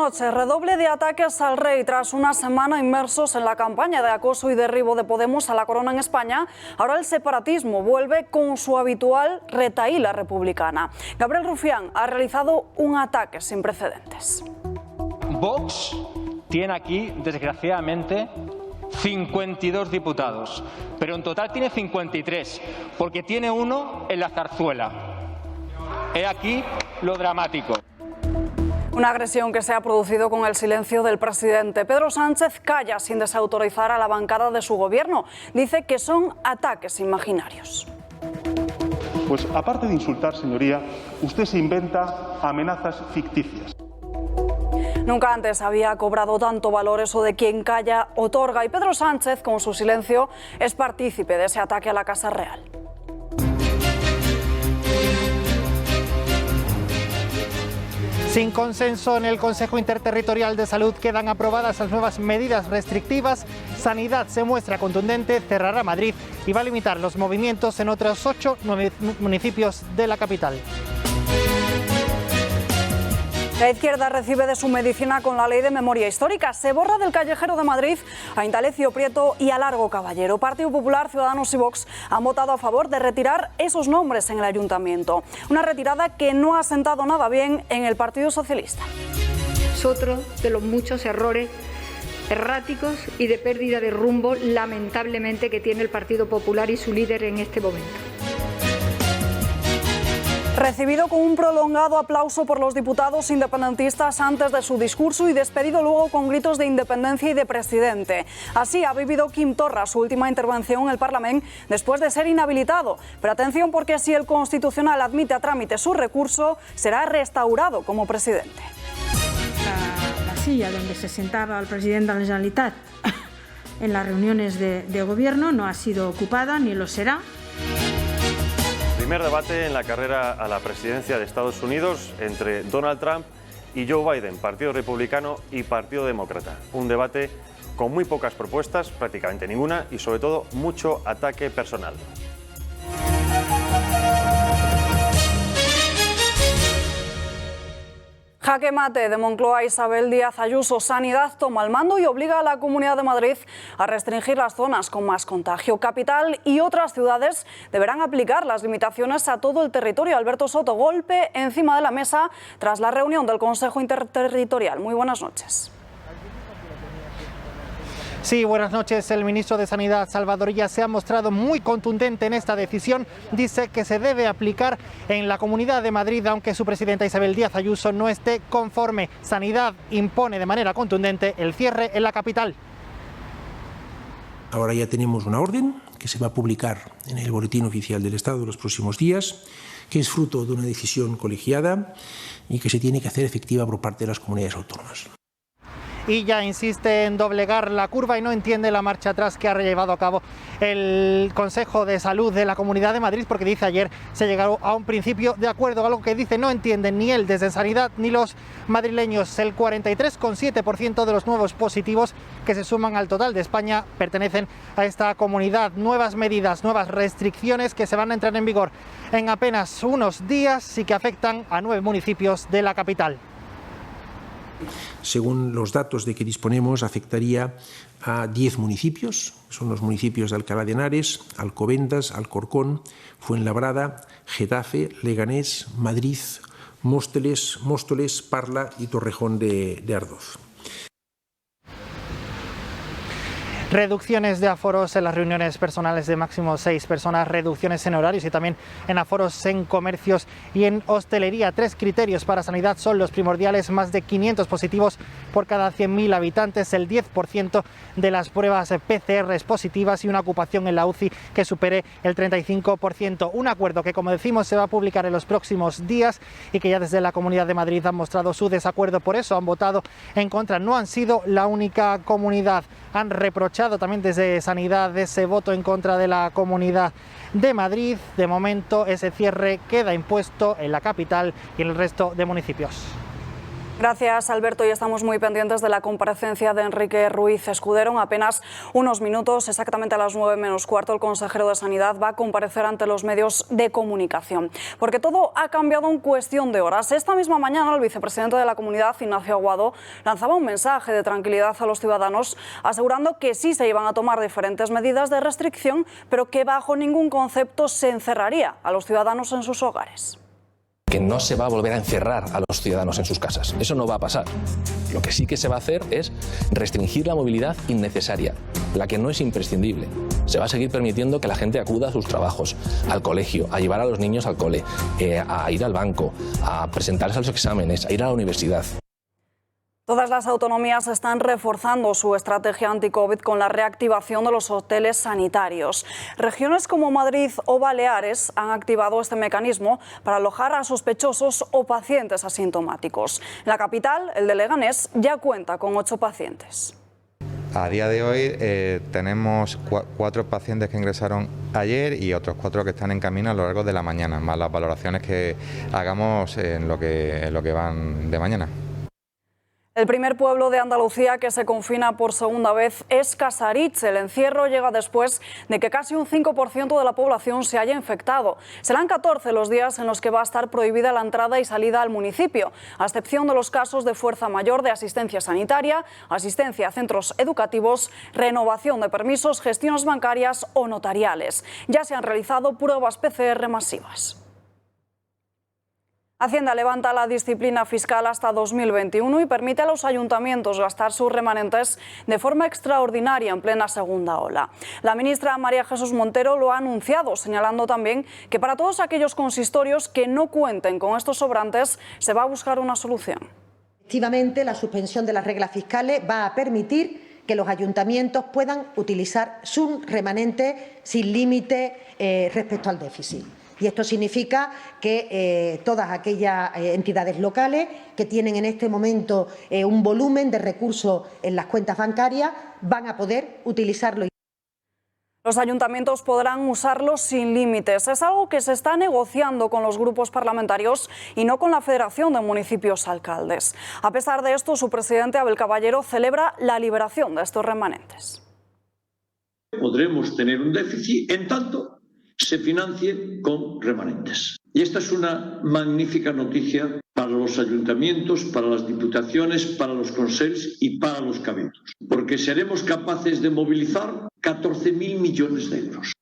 noches. Redoble de ataques al rey tras una semana inmersos en la campaña de acoso y derribo de Podemos a la corona en España. Ahora el separatismo vuelve con su habitual retahíla republicana. Gabriel Rufián ha realizado un ataque sin precedentes. Vox tiene aquí, desgraciadamente, 52 diputados, pero en total tiene 53, porque tiene uno en la zarzuela. He aquí lo dramático. Una agresión que se ha producido con el silencio del presidente. Pedro Sánchez calla sin desautorizar a la bancada de su gobierno. Dice que son ataques imaginarios. Pues aparte de insultar, señoría, usted se inventa amenazas ficticias. Nunca antes había cobrado tanto valor eso de quien calla otorga, y Pedro Sánchez, con su silencio, es partícipe de ese ataque a la Casa Real. Sin consenso en el Consejo Interterritorial de Salud quedan aprobadas las nuevas medidas restrictivas. Sanidad se muestra contundente, cerrará Madrid y va a limitar los movimientos en otros 8 municipios de la capital. La izquierda recibe de su medicina con la ley de memoria histórica. Se borra del callejero de Madrid a Indalecio Prieto y a Largo Caballero. Partido Popular, Ciudadanos y Vox han votado a favor de retirar esos nombres en el ayuntamiento. Una retirada que no ha sentado nada bien en el Partido Socialista. Es otro de los muchos errores erráticos y de pérdida de rumbo, lamentablemente, que tiene el Partido Popular y su líder en este momento. Recibido con un prolongado aplauso por los diputados independentistas antes de su discurso y despedido luego con gritos de independencia y de presidente. Así ha vivido Quim Torra su última intervención en el Parlamento después de ser inhabilitado. Pero atención, porque si el Constitucional admite a trámite su recurso, será restaurado como presidente. La silla donde se sentaba el presidente de la Generalitat en las reuniones de gobierno no ha sido ocupada ni lo será. Primer debate en la carrera a la presidencia de Estados Unidos entre Donald Trump y Joe Biden, Partido Republicano y Partido Demócrata. Un debate con muy pocas propuestas, prácticamente ninguna, y sobre todo mucho ataque personal. Jaque mate de Moncloa. Isabel Díaz Ayuso. Sanidad toma el mando y obliga a la Comunidad de Madrid a restringir las zonas con más contagio. Capital y otras ciudades deberán aplicar las limitaciones a todo el territorio. Alberto Soto, golpe encima de la mesa tras la reunión del Consejo Interterritorial. Muy buenas noches. Sí, buenas noches. El ministro de Sanidad, Salvador Illa, se ha mostrado muy contundente en esta decisión. Dice que se debe aplicar en la Comunidad de Madrid, aunque su presidenta Isabel Díaz Ayuso no esté conforme. Sanidad impone de manera contundente el cierre en la capital. Ahora ya tenemos una orden que se va a publicar en el Boletín Oficial del Estado en los próximos días, que es fruto de una decisión colegiada y que se tiene que hacer efectiva por parte de las comunidades autónomas. Y ya insiste en doblegar la curva y no entiende la marcha atrás que ha llevado a cabo el Consejo de Salud de la Comunidad de Madrid, porque dice ayer se llegó a un principio de acuerdo, algo que dice no entienden ni él desde Sanidad ni los madrileños. El 43,7% de los nuevos positivos que se suman al total de España pertenecen a esta comunidad. Nuevas medidas, nuevas restricciones que se van a entrar en vigor en apenas unos días y que afectan a 9 municipios de la capital. Según los datos de que disponemos, afectaría a 10 municipios, son los municipios de Alcalá de Henares, Alcobendas, Alcorcón, Fuenlabrada, Getafe, Leganés, Madrid, Móstoles, Parla y Torrejón de Ardoz. Reducciones de aforos en las reuniones personales de máximo 6 personas, reducciones en horarios y también en aforos en comercios y en hostelería. 3 criterios para sanidad son los primordiales: más de 500 positivos por cada 100.000 habitantes, el 10% de las pruebas PCR positivas y una ocupación en la UCI que supere el 35%. Un acuerdo que, como decimos, se va a publicar en los próximos días y que ya desde la Comunidad de Madrid han mostrado su desacuerdo. Por eso han votado en contra. No han sido la única comunidad. Han reprochado también desde Sanidad ese voto en contra de la Comunidad de Madrid. De momento ese cierre queda impuesto en la capital y en el resto de municipios. Gracias, Alberto. Y estamos muy pendientes de la comparecencia de Enrique Ruiz Escudero. En apenas unos minutos, exactamente a las 9 menos cuarto, el consejero de Sanidad va a comparecer ante los medios de comunicación. Porque todo ha cambiado en cuestión de horas. Esta misma mañana, el vicepresidente de la Comunidad, Ignacio Aguado, lanzaba un mensaje de tranquilidad a los ciudadanos, asegurando que sí se iban a tomar diferentes medidas de restricción, pero que bajo ningún concepto se encerraría a los ciudadanos en sus hogares. Que no se va a volver a encerrar a los ciudadanos en sus casas. Eso no va a pasar. Lo que sí que se va a hacer es restringir la movilidad innecesaria, la que no es imprescindible. Se va a seguir permitiendo que la gente acuda a sus trabajos, al colegio, a llevar a los niños al cole, a ir al banco, a presentarse a los exámenes, a ir a la universidad. Todas las autonomías están reforzando su estrategia anti-COVID con la reactivación de los hoteles sanitarios. Regiones como Madrid o Baleares han activado este mecanismo para alojar a sospechosos o pacientes asintomáticos. En la capital, el de Leganés, ya cuenta con 8 pacientes. A día de hoy tenemos 4 pacientes que ingresaron ayer y otros 4 que están en camino a lo largo de la mañana, más las valoraciones que hagamos en lo que van de mañana. El primer pueblo de Andalucía que se confina por segunda vez es Casariche. El encierro llega después de que casi un 5% de la población se haya infectado. Serán 14 los días en los que va a estar prohibida la entrada y salida al municipio, a excepción de los casos de fuerza mayor de asistencia sanitaria, asistencia a centros educativos, renovación de permisos, gestiones bancarias o notariales. Ya se han realizado pruebas PCR masivas. Hacienda levanta la disciplina fiscal hasta 2021 y permite a los ayuntamientos gastar sus remanentes de forma extraordinaria en plena segunda ola. La ministra María Jesús Montero lo ha anunciado, señalando también que para todos aquellos consistorios que no cuenten con estos sobrantes se va a buscar una solución. Efectivamente, la suspensión de las reglas fiscales va a permitir que los ayuntamientos puedan utilizar sus remanentes sin límite respecto al déficit. Y esto significa que todas aquellas entidades locales que tienen en este momento un volumen de recursos en las cuentas bancarias van a poder utilizarlo. Los ayuntamientos podrán usarlo sin límites. Es algo que se está negociando con los grupos parlamentarios y no con la Federación de Municipios Alcaldes. A pesar de esto, su presidente Abel Caballero celebra la liberación de estos remanentes. Podremos tener un déficit en tanto se financie con remanentes. Y esta es una magnífica noticia para los ayuntamientos, para las diputaciones, para los consells y para los cabildos, porque seremos capaces de movilizar 14.000 millones de euros.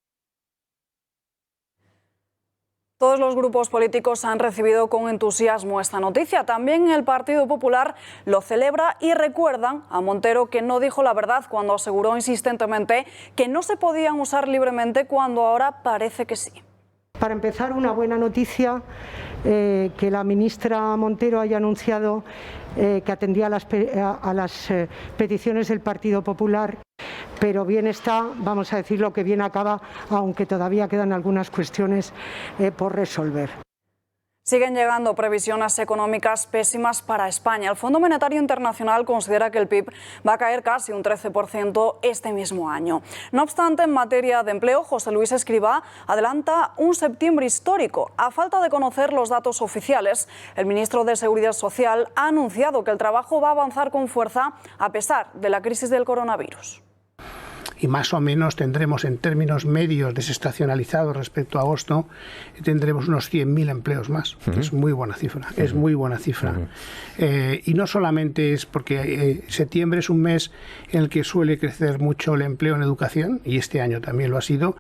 Todos los grupos políticos han recibido con entusiasmo esta noticia. También el Partido Popular lo celebra y recuerdan a Montero que no dijo la verdad cuando aseguró insistentemente que no se podían usar libremente cuando ahora parece que sí. Para empezar, una buena noticia, que la ministra Montero haya anunciado que atendía a las peticiones del Partido Popular. Pero bien está, vamos a decirlo, que bien acaba, aunque todavía quedan algunas cuestiones por resolver. Siguen llegando previsiones económicas pésimas para España. El Fondo Monetario Internacional considera que el PIB va a caer casi un 13% este mismo año. No obstante, en materia de empleo, José Luis Escrivá adelanta un septiembre histórico. A falta de conocer los datos oficiales, el ministro de Seguridad Social ha anunciado que el trabajo va a avanzar con fuerza a pesar de la crisis del coronavirus. Y más o menos tendremos en términos medios desestacionalizados respecto a agosto, tendremos unos 100.000 empleos más. Es muy buena cifra, es muy buena cifra. Y no solamente es porque septiembre es un mes en el que suele crecer mucho el empleo en educación, y este año también lo ha sido.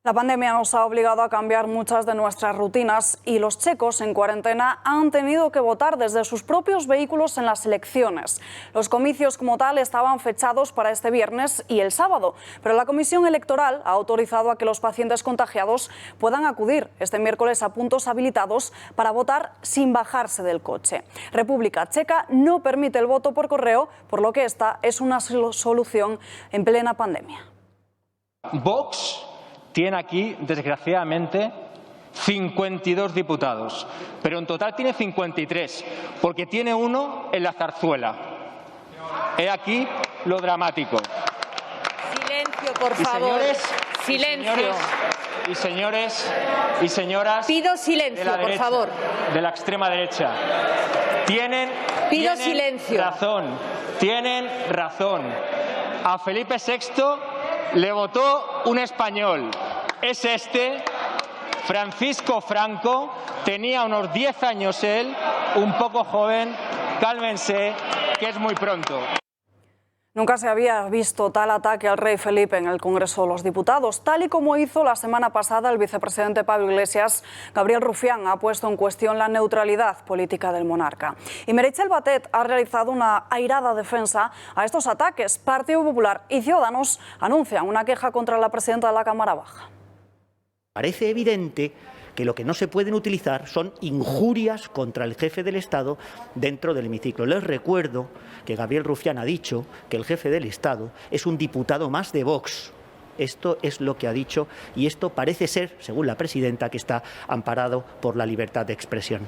La pandemia nos ha obligado a cambiar muchas de nuestras rutinas y los checos en cuarentena han tenido que votar desde sus propios vehículos en las elecciones. Los comicios como tal estaban fechados para este viernes y el sábado, pero la Comisión Electoral ha autorizado a que los pacientes contagiados puedan acudir este miércoles a puntos habilitados para votar sin bajarse del coche. República Checa no permite el voto por correo, por lo que esta es una solución en plena pandemia. Vox tiene aquí, desgraciadamente, 52 diputados, pero en total tiene 53, porque tiene uno en la zarzuela. He aquí lo dramático. Silencio, por favor. Silencio. Y señores y señoras. Pido silencio, de la derecha, por favor. De la extrema derecha. Pido silencio. Tienen razón. A Felipe VI le votó un español. Es este, Francisco Franco. Tenía unos 10 años él, un poco joven. Cálmense, que es muy pronto. Nunca se había visto tal ataque al rey Felipe en el Congreso de los Diputados, tal y como hizo la semana pasada el vicepresidente Pablo Iglesias. Gabriel Rufián ha puesto en cuestión la neutralidad política del monarca. Y Meritxell Batet ha realizado una airada defensa a estos ataques. Partido Popular y Ciudadanos anuncian una queja contra la presidenta de la Cámara Baja. Parece evidente que lo que no se pueden utilizar son injurias contra el jefe del Estado dentro del hemiciclo. Les recuerdo que Gabriel Rufián ha dicho que el jefe del Estado es un diputado más de Vox. Esto es lo que ha dicho y esto parece ser, según la presidenta, que está amparado por la libertad de expresión.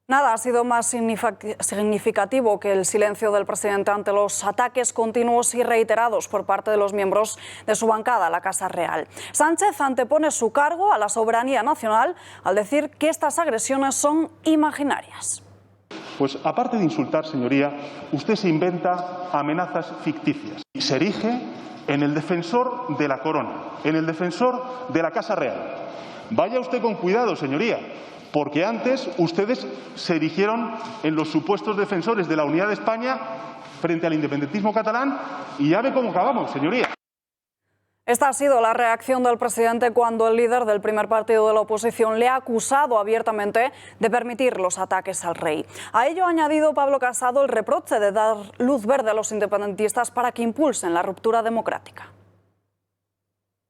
Nada ha sido más significativo que el silencio del presidente ante los ataques continuos y reiterados por parte de los miembros de su bancada, la Casa Real. Sánchez antepone su cargo a la soberanía nacional al decir que estas agresiones son imaginarias. Pues aparte de insultar, señoría, usted se inventa amenazas ficticias y se erige en el defensor de la corona, en el defensor de la Casa Real. Vaya usted con cuidado, señoría, porque antes ustedes se erigieron en los supuestos defensores de la unidad de España frente al independentismo catalán y ya ve cómo acabamos, señoría. Esta ha sido la reacción del presidente cuando el líder del primer partido de la oposición le ha acusado abiertamente de permitir los ataques al rey. A ello ha añadido Pablo Casado el reproche de dar luz verde a los independentistas para que impulsen la ruptura democrática.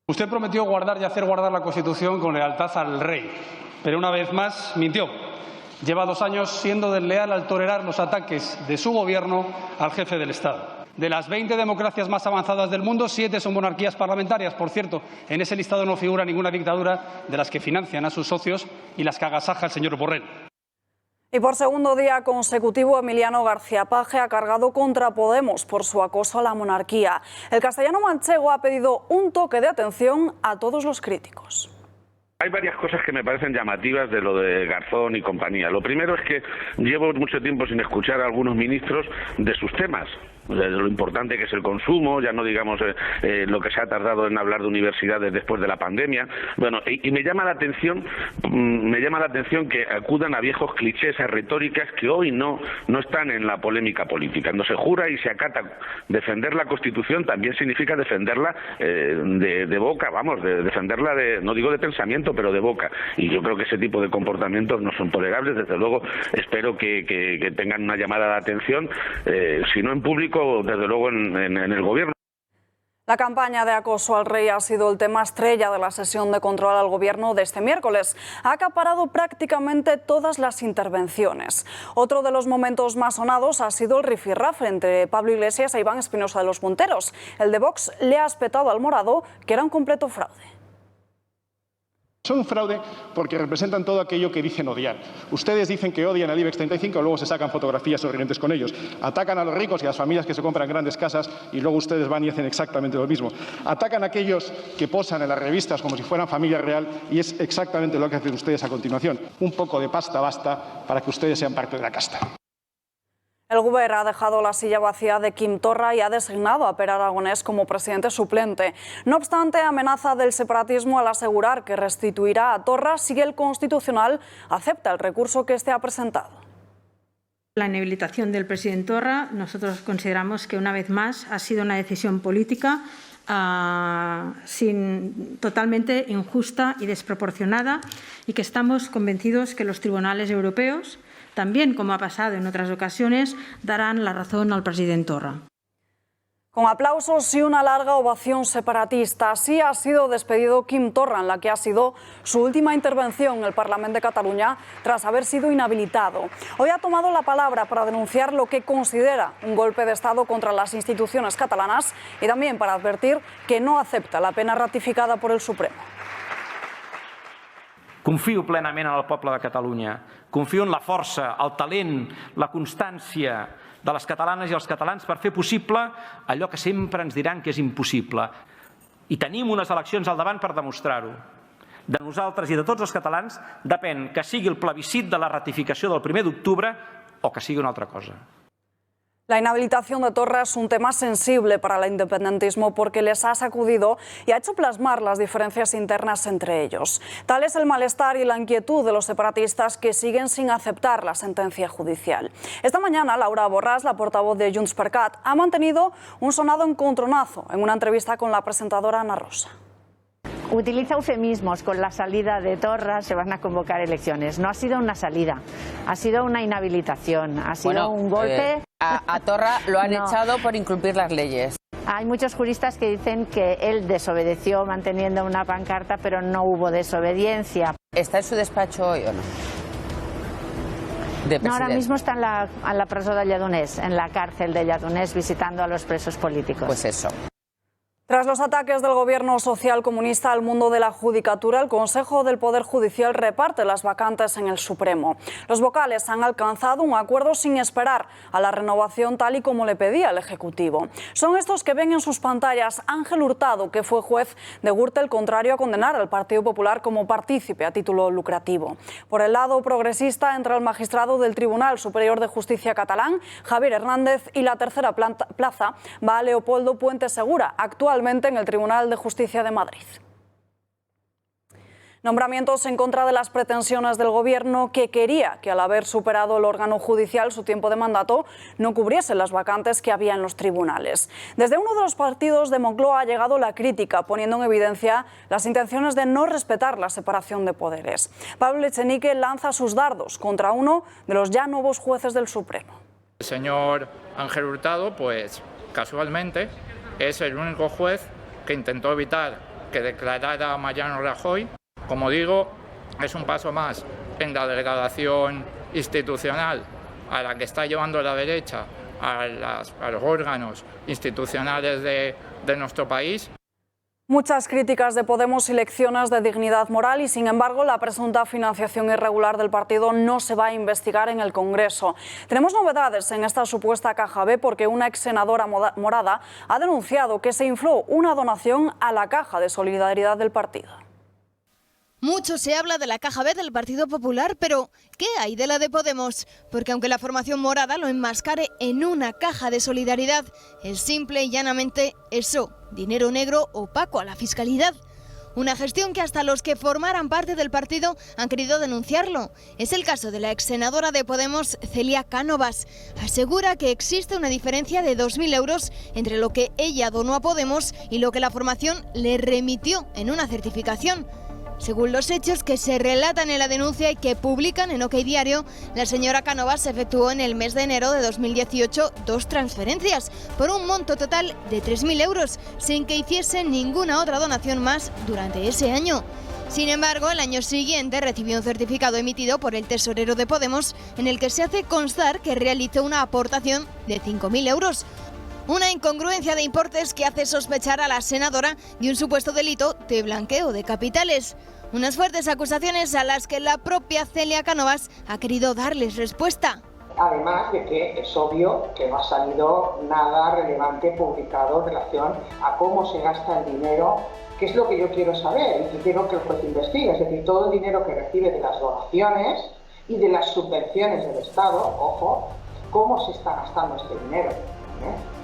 Usted prometió guardar y hacer guardar la Constitución con lealtad al rey, pero una vez más mintió. Lleva 2 años siendo desleal al tolerar los ataques de su gobierno al jefe del Estado. De las 20 democracias más avanzadas del mundo, 7 son monarquías parlamentarias. Por cierto, en ese listado no figura ninguna dictadura de las que financian a sus socios y las que agasaja el señor Borrell. Y por segundo día consecutivo, Emiliano García Paje ha cargado contra Podemos por su acoso a la monarquía. El castellano manchego ha pedido un toque de atención a todos los críticos. Hay varias cosas que me parecen llamativas de lo de Garzón y compañía. Lo primero es que llevo mucho tiempo sin escuchar a algunos ministros de sus temas, de lo importante que es el consumo, ya no digamos lo que se ha tardado en hablar de universidades después de la pandemia. Bueno, y me llama la atención que acudan a viejos clichés, a retóricas que hoy no están en la polémica política. No se jura y se acata. Defender la Constitución también significa defenderla de boca, vamos, defenderla no digo de pensamiento, pero de boca. Y yo creo que ese tipo de comportamientos no son tolerables. Desde luego, espero que tengan una llamada de atención, si no en público, desde luego en el gobierno. La campaña de acoso al rey ha sido el tema estrella de la sesión de control al gobierno de este miércoles. Ha acaparado prácticamente todas las intervenciones. Otro de los momentos más sonados ha sido el rifirrafe entre Pablo Iglesias e Iván Espinosa de los Monteros. El de Vox le ha espetado al morado que era un completo fraude. Son un fraude porque representan todo aquello que dicen odiar. Ustedes dicen que odian al IBEX 35 y luego se sacan fotografías sonrientes con ellos. Atacan a los ricos y a las familias que se compran grandes casas y luego ustedes van y hacen exactamente lo mismo. Atacan a aquellos que posan en las revistas como si fueran familia real y es exactamente lo que hacen ustedes a continuación. Un poco de pasta basta para que ustedes sean parte de la casta. El Govern ha dejado la silla vacía de Quim Torra y ha designado a Pere Aragonès como presidente suplente. No obstante, amenaza del separatismo al asegurar que restituirá a Torra si el Constitucional acepta el recurso que este ha presentado. La inhabilitación del presidente Torra, nosotros consideramos que una vez más ha sido una decisión política totalmente injusta y desproporcionada y que estamos convencidos que los tribunales europeos, también como ha pasado en otras ocasiones, darán la razón al presidente Torra. Con aplausos y una larga ovación separatista, así ha sido despedido Quim Torra en la que ha sido su última intervención en el Parlamento de Cataluña tras haber sido inhabilitado. Hoy ha tomado la palabra para denunciar lo que considera un golpe de Estado contra las instituciones catalanas y también para advertir que no acepta la pena ratificada por el Supremo. Confio plenament en el poble de Catalunya. Confio en la força, el talent, la constància de les catalanes i els catalans per fer possible allò que sempre ens diran que és impossible. I tenim unes eleccions al davant per demostrar-ho. de nosaltres i de tots els catalans depèn que sigui el plebiscit de la ratificació del 1 d'octubre o que sigui una altra cosa. La inhabilitación de Torra es un tema sensible para el independentismo porque les ha sacudido y ha hecho plasmar las diferencias internas entre ellos. Tal es el malestar y la inquietud de los separatistas que siguen sin aceptar la sentencia judicial. Esta mañana, Laura Borràs, la portavoz de Junts per Cat, ha mantenido un sonado encontronazo en una entrevista con la presentadora Ana Rosa. Utiliza eufemismos. Con la salida de Torra se van a convocar elecciones. No ha sido una salida, ha sido una inhabilitación, ha sido un golpe. A Torra lo han echado por incumplir las leyes. Hay muchos juristas que dicen que él desobedeció manteniendo una pancarta, pero no hubo desobediencia. ¿Está en su despacho hoy o no? No, ahora mismo está en la presó de Lledoners, en la cárcel de Lledoners, visitando a los presos políticos. Pues eso. Tras los ataques del gobierno social comunista al mundo de la judicatura, el Consejo del Poder Judicial reparte las vacantes en el Supremo. Los vocales han alcanzado un acuerdo sin esperar a la renovación tal y como le pedía el Ejecutivo. Son estos que ven en sus pantallas Ángel Hurtado, que fue juez de Gürtel, contrario a condenar al Partido Popular como partícipe a título lucrativo. Por el lado progresista entra el magistrado del Tribunal Superior de Justicia catalán, Javier Hernández, y la tercera plaza va a Leopoldo Puente Segura, actualmente en el Tribunal de Justicia de Madrid. Nombramientos en contra de las pretensiones del Gobierno, que quería que al haber superado el órgano judicial su tiempo de mandato no cubriese las vacantes que había en los tribunales. Desde uno de los partidos de Moncloa ha llegado la crítica, poniendo en evidencia las intenciones de no respetar la separación de poderes. Pablo Echenique lanza sus dardos contra uno de los ya nuevos jueces del Supremo. El señor Ángel Hurtado, pues casualmente, es el único juez que intentó evitar que declarara a Mariano Rajoy. Como digo, es un paso más en la degradación institucional a la que está llevando la derecha a los órganos institucionales de nuestro país. Muchas críticas de Podemos y lecciones de dignidad moral y, sin embargo, la presunta financiación irregular del partido no se va a investigar en el Congreso. Tenemos novedades en esta supuesta caja B porque una ex senadora morada ha denunciado que se infló una donación a la caja de solidaridad del partido. Mucho se habla de la caja B del Partido Popular, pero ¿qué hay de la de Podemos? Porque aunque la formación morada lo enmascare en una caja de solidaridad, es simple y llanamente eso, dinero negro opaco a la fiscalidad. Una gestión que hasta los que formaran parte del partido han querido denunciarlo. Es el caso de la ex senadora de Podemos, Celia Cánovas. Asegura que existe una diferencia de 2.000 euros entre lo que ella donó a Podemos y lo que la formación le remitió en una certificación. Según los hechos que se relatan en la denuncia y que publican en OK Diario, la señora Cánovas efectuó en el mes de enero de 2018 2 transferencias por un monto total de 3.000 euros, sin que hiciese ninguna otra donación más durante ese año. Sin embargo, el año siguiente recibió un certificado emitido por el tesorero de Podemos en el que se hace constar que realizó una aportación de 5.000 euros. Una incongruencia de importes que hace sospechar a la senadora de un supuesto delito de blanqueo de capitales. Unas fuertes acusaciones a las que la propia Celia Cánovas ha querido darles respuesta. Además de que es obvio que no ha salido nada relevante publicado en relación a cómo se gasta el dinero, que es lo que yo quiero saber y que quiero que el juez investigue. Es decir, todo el dinero que recibe de las donaciones y de las subvenciones del Estado, ojo, cómo se está gastando este dinero.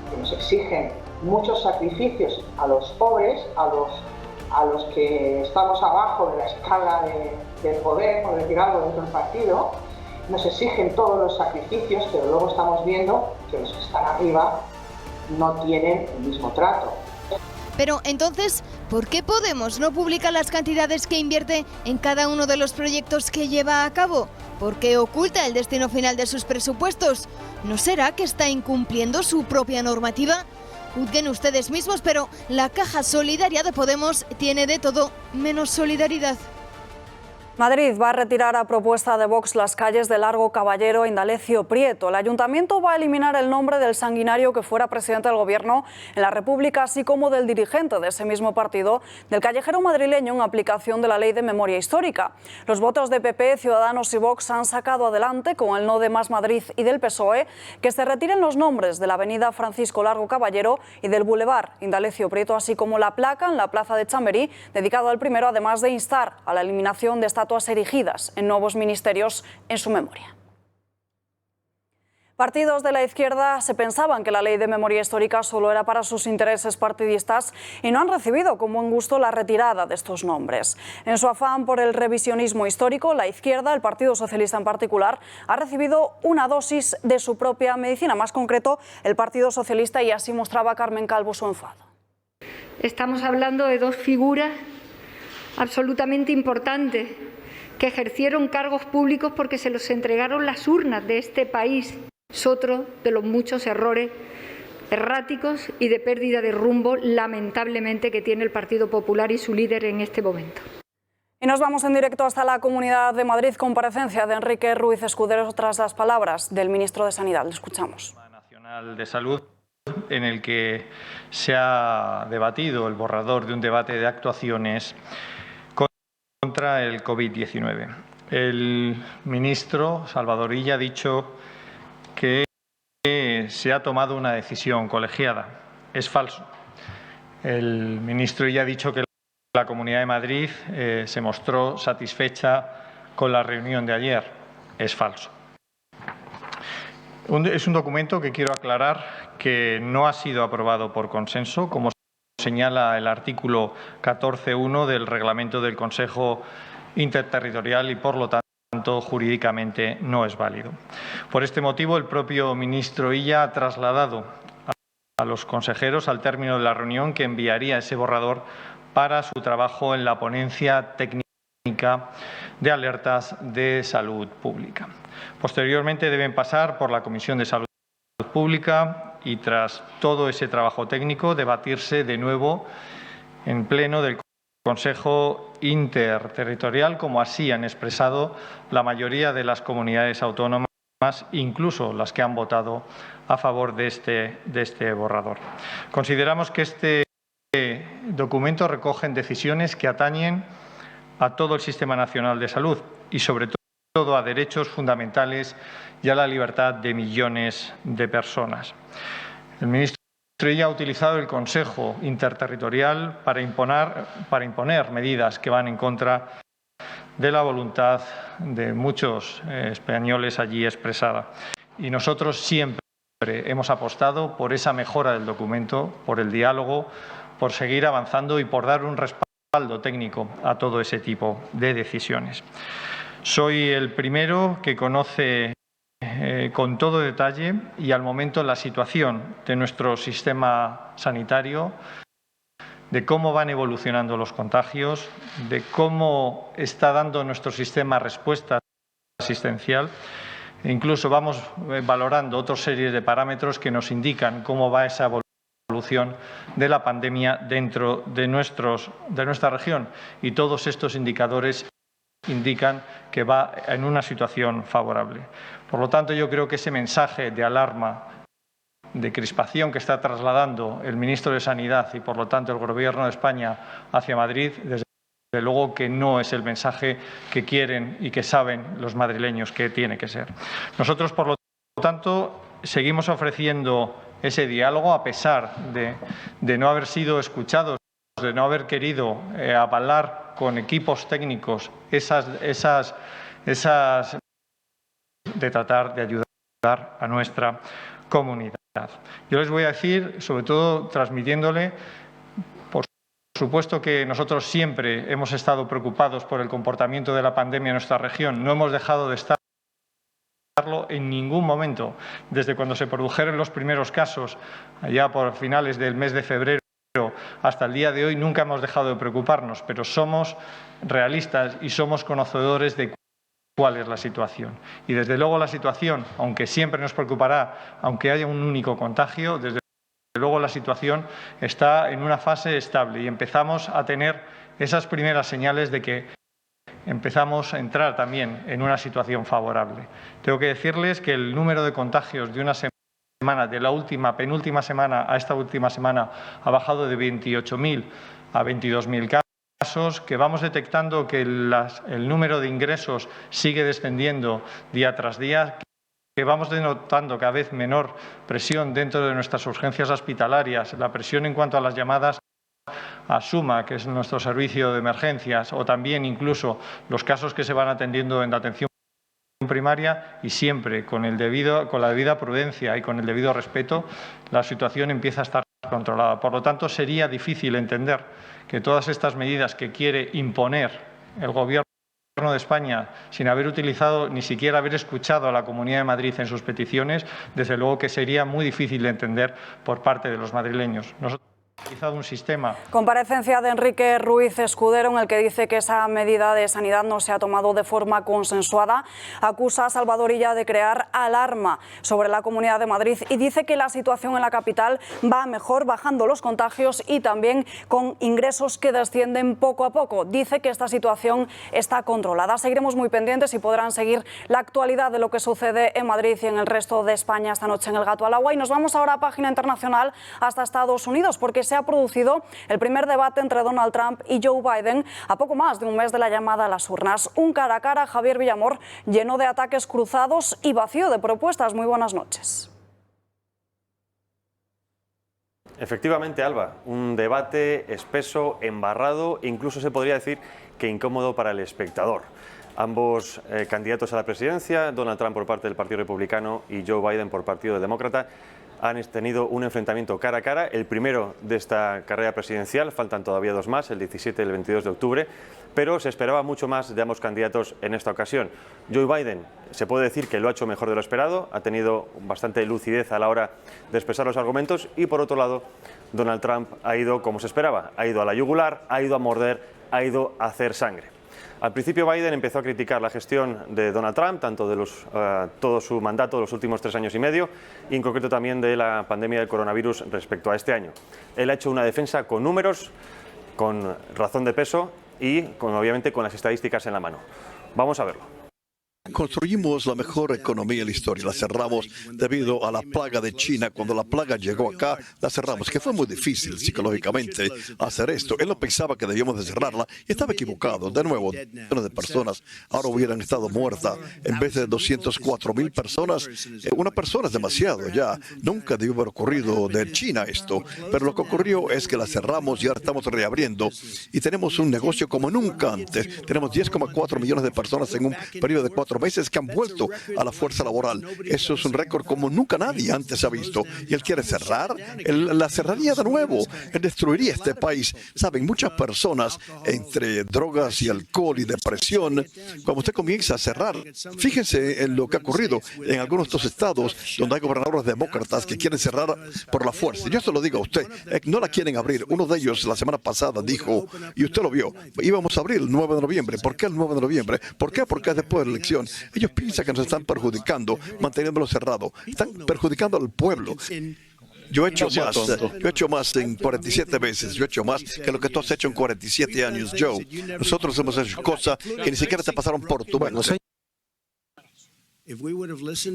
Que nos exigen muchos sacrificios a los pobres, a los que estamos abajo de la escala del poder, por decir algo, dentro del partido. Nos exigen todos los sacrificios, pero luego estamos viendo que los que están arriba no tienen el mismo trato. Pero entonces, ¿por qué Podemos no publica las cantidades que invierte en cada uno de los proyectos que lleva a cabo? ¿Por qué oculta el destino final de sus presupuestos? ¿No será que está incumpliendo su propia normativa? Juzguen ustedes mismos, pero la caja solidaria de Podemos tiene de todo menos solidaridad. Madrid va a retirar a propuesta de Vox las calles de Largo Caballero e Indalecio Prieto. El Ayuntamiento va a eliminar el nombre del sanguinario que fuera presidente del Gobierno en la República, así como del dirigente de ese mismo partido, del callejero madrileño, en aplicación de la Ley de Memoria Histórica. Los votos de PP, Ciudadanos y Vox han sacado adelante, con el no de Más Madrid y del PSOE, que se retiren los nombres de la avenida Francisco Largo Caballero y del Boulevard Indalecio Prieto, así como la placa en la plaza de Chamberí, dedicado al primero, además de instar a la eliminación de estatuas erigidas en nuevos ministerios en su memoria. Partidos de la izquierda se pensaban que la Ley de Memoria Histórica solo era para sus intereses partidistas y no han recibido con buen gusto la retirada de estos nombres. En su afán por el revisionismo histórico, la izquierda, el Partido Socialista en particular, ha recibido una dosis de su propia medicina, más concreto el Partido Socialista, y así mostraba Carmen Calvo su enfado. Estamos hablando de dos figuras absolutamente importantes que ejercieron cargos públicos porque se los entregaron las urnas de este país. Es otro de los muchos errores erráticos y de pérdida de rumbo, lamentablemente, que tiene el Partido Popular y su líder en este momento. Y nos vamos en directo hasta la Comunidad de Madrid. Comparecencia de Enrique Ruiz Escudero tras las palabras del ministro de Sanidad. Le escuchamos. Nacional de Salud, en el que se ha debatido el borrador de un debate de actuaciones contra el COVID-19. El ministro Salvador Illa ha dicho que se ha tomado una decisión colegiada. Es falso. El ministro Illa ha dicho que la Comunidad de Madrid se mostró satisfecha con la reunión de ayer. Es falso. Es un documento que quiero aclarar que no ha sido aprobado por consenso, como señala el artículo 14.1 del reglamento del Consejo Interterritorial, y por lo tanto jurídicamente no es válido. Por este motivo, el propio ministro Illa ha trasladado a los consejeros, al término de la reunión, que enviaría ese borrador para su trabajo en la ponencia técnica de alertas de salud pública. Posteriormente deben pasar por la Comisión de Salud Pública y, tras todo ese trabajo técnico, debatirse de nuevo en pleno del Consejo Interterritorial, como así han expresado la mayoría de las comunidades autónomas, incluso las que han votado a favor de este borrador. Consideramos que este documento recoge decisiones que atañen a todo el Sistema Nacional de Salud y, sobre todo, a derechos fundamentales y a la libertad de millones de personas. El ministro Illa ha utilizado el Consejo Interterritorial para imponer medidas que van en contra de la voluntad de muchos españoles allí expresada. Y nosotros siempre hemos apostado por esa mejora del documento, por el diálogo, por seguir avanzando y por dar un respaldo técnico a todo ese tipo de decisiones. Soy el primero que conoce con todo detalle y al momento la situación de nuestro sistema sanitario, de cómo van evolucionando los contagios, de cómo está dando nuestro sistema respuesta asistencial. Incluso vamos valorando otra serie de parámetros que nos indican cómo va esa evolución de la pandemia dentro de nuestra región, y todos estos indicadores indican que va en una situación favorable. Por lo tanto, yo creo que ese mensaje de alarma, de crispación que está trasladando el ministro de Sanidad y, por lo tanto, el Gobierno de España hacia Madrid, desde luego que no es el mensaje que quieren y que saben los madrileños que tiene que ser. Nosotros, por lo tanto, seguimos ofreciendo ese diálogo a pesar de no haber sido escuchados, de no haber querido avalar con equipos técnicos de tratar de ayudar a nuestra comunidad. Yo les voy a decir, sobre todo transmitiéndole, por supuesto que nosotros siempre hemos estado preocupados por el comportamiento de la pandemia en nuestra región, no hemos dejado de estarlo en ningún momento, desde cuando se produjeron los primeros casos, allá por finales del mes de febrero, hasta el día de hoy nunca hemos dejado de preocuparnos, pero somos realistas y somos conocedores de cuál es la situación. Y desde luego la situación, aunque siempre nos preocupará, aunque haya un único contagio, desde luego la situación está en una fase estable y empezamos a tener esas primeras señales de que empezamos a entrar también en una situación favorable. Tengo que decirles que el número de contagios de una semana, de la penúltima semana a esta última semana, ha bajado de 28.000 a 22.000 casos, que vamos detectando que el número de ingresos sigue descendiendo día tras día, que vamos denotando cada vez menor presión dentro de nuestras urgencias hospitalarias, la presión en cuanto a las llamadas a SUMA, que es nuestro servicio de emergencias, o también incluso los casos que se van atendiendo en la atención primaria, y siempre con la debida prudencia y con el debido respeto, la situación empieza a estar controlada. Por lo tanto, sería difícil entender que todas estas medidas que quiere imponer el Gobierno de España, sin haber utilizado, ni siquiera haber escuchado a la Comunidad de Madrid en sus peticiones, desde luego que sería muy difícil de entender por parte de los madrileños. Nosotros hemos utilizado un sistema. Comparecencia de Enrique Ruiz Escudero, en el que dice que esa medida de sanidad no se ha tomado de forma consensuada. Acusa a Salvador Illa de crear alarma sobre la Comunidad de Madrid y dice que la situación en la capital va mejor, bajando los contagios y también con ingresos que descienden poco a poco. Dice que esta situación está controlada. Seguiremos muy pendientes y podrán seguir la actualidad de lo que sucede en Madrid y en el resto de España esta noche en El Gato al Agua. Y nos vamos ahora a página internacional hasta Estados Unidos, porque se ha producido el primer debate entre Donald Trump y Joe Biden a poco más de un mes de la llamada a las urnas. Un cara a cara, Javier Villamor, lleno de ataques cruzados y vacío de propuestas. Muy buenas noches. Efectivamente, Alba, un debate espeso, embarrado, incluso se podría decir que incómodo para el espectador. Ambos candidatos a la presidencia, Donald Trump por parte del Partido Republicano y Joe Biden por Partido Demócrata, han tenido un enfrentamiento cara a cara, el primero de esta carrera presidencial. Faltan todavía dos más, el 17 y el 22 de octubre, pero se esperaba mucho más de ambos candidatos en esta ocasión. Joe Biden, se puede decir que lo ha hecho mejor de lo esperado, ha tenido bastante lucidez a la hora de expresar los argumentos, y por otro lado, Donald Trump ha ido como se esperaba, ha ido a la yugular, ha ido a morder, ha ido a hacer sangre. Al principio Biden empezó a criticar la gestión de Donald Trump, tanto de todo su mandato de los últimos 3 años y medio, y en concreto también de la pandemia del coronavirus respecto a este año. Él ha hecho una defensa con números, con razón de peso y obviamente con las estadísticas en la mano. Vamos a verlo. Construimos la mejor economía en la historia. La cerramos debido a la plaga de China. Cuando la plaga llegó acá, la cerramos, que fue muy difícil psicológicamente hacer esto. Él no pensaba que debíamos de cerrarla y estaba equivocado. De nuevo, millones de personas ahora hubieran estado muertas. En vez de 204.000 personas, una persona es demasiado ya. Nunca debió haber ocurrido de China esto. Pero lo que ocurrió es que la cerramos y ahora estamos reabriendo. Y tenemos un negocio como nunca antes. Tenemos 10,4 millones de personas en un periodo de 4 meses que han vuelto a la fuerza laboral. Eso es un récord como nunca nadie antes ha visto. Y él quiere cerrar, él la cerraría de nuevo, él destruiría este país. Saben, muchas personas, entre drogas y alcohol y depresión, cuando usted comienza a cerrar, fíjense en lo que ha ocurrido en algunos de estos estados donde hay gobernadores demócratas que quieren cerrar por la fuerza. Yo se lo digo a usted, no la quieren abrir. Uno de ellos la semana pasada dijo, y usted lo vio, íbamos a abrir el 9 de noviembre. ¿Por qué el 9 de noviembre? ¿Por qué? Porque es después de la elección. Ellos piensan que nos están perjudicando manteniéndolo cerrado. Están perjudicando al pueblo. Yo he hecho más en 47 veces. Yo he hecho más que lo que tú has hecho en 47 años, Joe. Nosotros hemos hecho cosas que ni siquiera te pasaron por tu mente.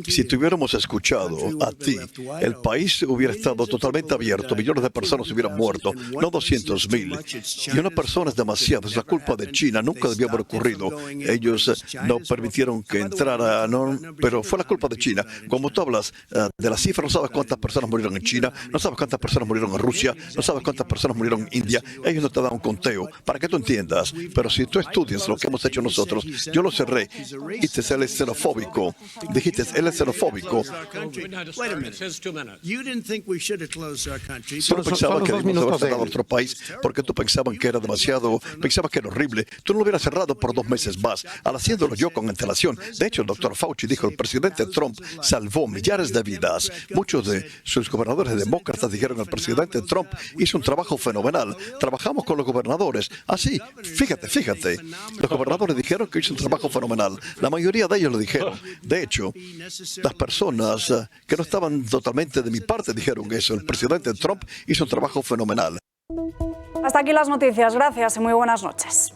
Si te hubiéramos escuchado a ti, el país hubiera estado totalmente abierto, millones de personas hubieran muerto, no 200.000. Y una persona es demasiado, es la culpa de China, nunca debió haber ocurrido. Ellos no permitieron que entrara, pero fue la culpa de China. Cuando tú hablas de la cifra, no sabes cuántas personas murieron en China, no sabes cuántas personas murieron en Rusia, no sabes cuántas personas murieron en India. Ellos no te dan un conteo, para que tú entiendas. Pero si tú estudias lo que hemos hecho nosotros, yo lo cerré, y te sale xenofóbico. Dijiste, él es xenofóbico. Tú no pensabas que debíamos haber cerrado nuestro país porque tú pensabas que era demasiado, pensabas que era horrible. Tú no lo hubieras cerrado por 2 meses más, al haciéndolo yo con antelación. De hecho, el doctor Fauci dijo, el presidente Trump salvó millares de vidas. Muchos de sus gobernadores demócratas dijeron, el presidente Trump hizo un trabajo fenomenal. Trabajamos con los gobernadores. Así, fíjate. Los gobernadores dijeron que hizo un trabajo fenomenal. La mayoría de ellos lo dijeron. De hecho, las personas que no estaban totalmente de mi parte dijeron eso. El presidente Trump hizo un trabajo fenomenal. Hasta aquí las noticias. Gracias y muy buenas noches.